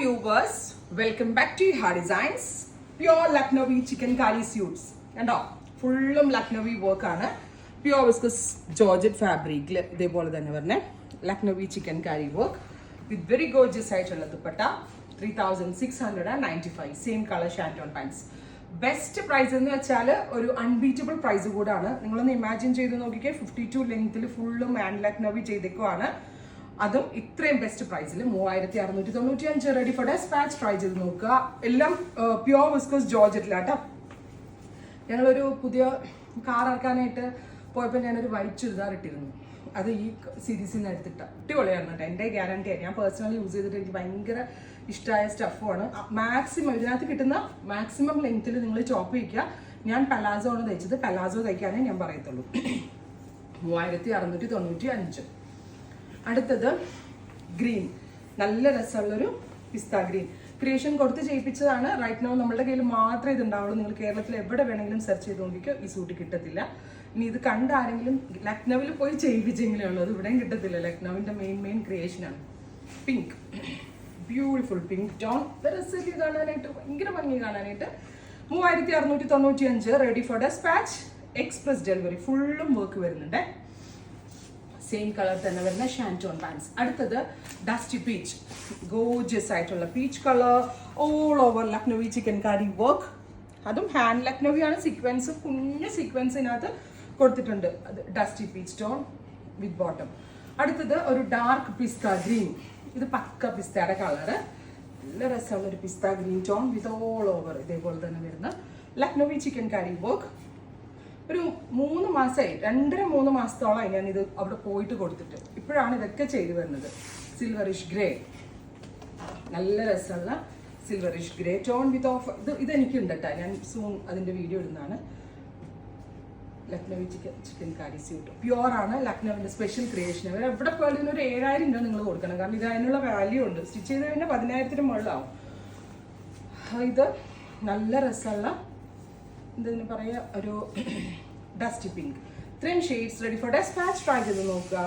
viewers, welcome back to Iha Designs. Pure Lucknowi chicken curry suits. കണ്ടോ ഫുള്ളും ലക്നവി വർക്കാണ്. Pure viscous georgette ഫാബ്രിക്കിൽ ഇതേപോലെ തന്നെ പറഞ്ഞ Lucknowi chikankari work with very gorgeous ആയിട്ടുള്ള dupatta 3695 same colour shantoon pants. Best price എന്ന് വെച്ചാൽ ഒരു അൺബീറ്റബിൾ പ്രൈസ് കൂടാണ്. നിങ്ങളൊന്ന് ഇമാജിൻ ചെയ്ത് നോക്കിക്കേ, 52 ലെങ്ത്തിൽ ഫുള്ളും ആൻഡ് ലക്നവി ചെയ്തേക്കുവാണ്. അതും ഇത്രയും ബെസ്റ്റ് പ്രൈസിൽ 3695 റെഡി ഫോർ ഡെസ്പാച്ച്. ട്രൈ ചെയ്ത് നോക്കുക. എല്ലാം പ്യുവർ വിസ്കോസ് ജോർജറ്റിലാട്ടോ. ഞങ്ങളൊരു പുതിയ കാർ ഇറക്കാനായിട്ട് പോയപ്പോൾ ഞാനൊരു വൈറ്റ് ചുരിദാർ ഇട്ടിരുന്നു. അത് ഈ സീരീസിൽ നിന്ന് എടുത്തിട്ട അടിപൊളിയാണ് കേട്ടോ. എൻ്റെ ഗ്യാരണ്ടിയാണ്. ഞാൻ പേഴ്സണലി യൂസ് ചെയ്തിട്ട് എനിക്ക് ഭയങ്കര ഇഷ്ടമായ സ്റ്റഫുമാണ്. മാക്സിമം ഇതിനകത്ത് കിട്ടുന്ന മാക്സിമം ലെങ്ത്തിൽ നിങ്ങൾ ചോപ്പ് ചെയ്യിക്കുക. ഞാൻ പലാസോ ആണ് തയ്ച്ചത്. പലാസോ തയ്ക്കാനേ ഞാൻ പറയത്തുള്ളൂ. 3695. അടുത്തത് ഗ്രീൻ, നല്ല രസമുള്ളൊരു പിസ്ത ഗ്രീൻ. ക്രിയേഷൻ കൊടുത്ത് ചെയ്യിപ്പിച്ചതാണ്. റൈറ്റ് നൗ നമ്മളുടെ കയ്യിൽ മാത്രമേ ഇത് ഉണ്ടാവുള്ളൂ. നിങ്ങൾ കേരളത്തിൽ എവിടെ വേണമെങ്കിലും സെർച്ച് ചെയ്ത് നോക്കിക്കോ, ഈ സൂട്ട് കിട്ടത്തില്ല. ഇനി ഇത് കണ്ട ആരെങ്കിലും ലക്നൌവിൽ പോയി ചെയ്യിപ്പിച്ചെങ്കിലേ ഉള്ളൂ, അത് ഇവിടെയും കിട്ടത്തില്ല. ലക്നൌവിൻ്റെ മെയിൻ ക്രിയേഷനാണ്. Pink, beautiful pink tone. രസത്തിൽ കാണാനായിട്ട് ഭയങ്കര ഭംഗി കാണാനായിട്ട്. 3695 ready for dispatch. Express delivery. ഫുള്ളും വർക്ക് വരുന്നുണ്ട്. സെയിം കളർ തന്നെ വരുന്ന ഷാൻറ്റോൺ പാൻസ്. അടുത്തത് ഡസ്റ്റി പീച്ച്, ഗോർജിയസ് ആയിട്ടുള്ള peach colour, all over Lucknowi chikankari work. അതും ഹാൻഡ് ലക്നവിയാണ്. സീക്വൻസ്, കുഞ്ഞു സീക്വൻസിനകത്ത് കൊടുത്തിട്ടുണ്ട്. അത് dusty peach tone with bottom. അടുത്തത് ഒരു ഡാർക്ക് പിസ്ത ഗ്രീൻ. ഇത് പക്ക പിസ്തയുടെ കളറ്. നല്ല രസമുള്ള ഒരു pista green tone with all over ഇതേപോലെ തന്നെ വരുന്ന ലക്നവി ചിക്കൻ കറി വർക്ക്. ഒരു 3 മാസമായി, 2.5-3 മാസത്തോളമായി ഞാനിത് അവിടെ പോയിട്ട് കൊടുത്തിട്ട്. ഇപ്പോഴാണ് ഇതൊക്കെ ചെയ്തു വരുന്നത്. സിൽവറിഷ് ഗ്രേ, നല്ല രസമുള്ള silverish grey tone with off. ഇതെനിക്കുണ്ട് കേട്ടോ, ഞാൻ സൂൺ അതിൻ്റെ വീഡിയോ ഇടുന്നതാണ്. Lucknowi chikankari suit pure ആണ്. ലക്നവിൻ്റെ സ്പെഷ്യൽ ക്രിയേഷൻ. എവിടെ പോയാലും ഇതിനൊരു 7000 രൂപ നിങ്ങൾ കൊടുക്കണം. കാരണം ഇത് അതിനുള്ള വാല്യൂ ഉണ്ട്. സ്റ്റിച്ച് ചെയ്ത് കഴിഞ്ഞാൽ 10,000-ന് മുകളിലാവും. ഇത് നല്ല രസമുള്ള എന്തെന്ന് പറയുക, ഒരു ഡസ്റ്റി പിങ്ക്. ഇത്രയും shades ready for dispatch. Try ചെയ്ത് നോക്കുക.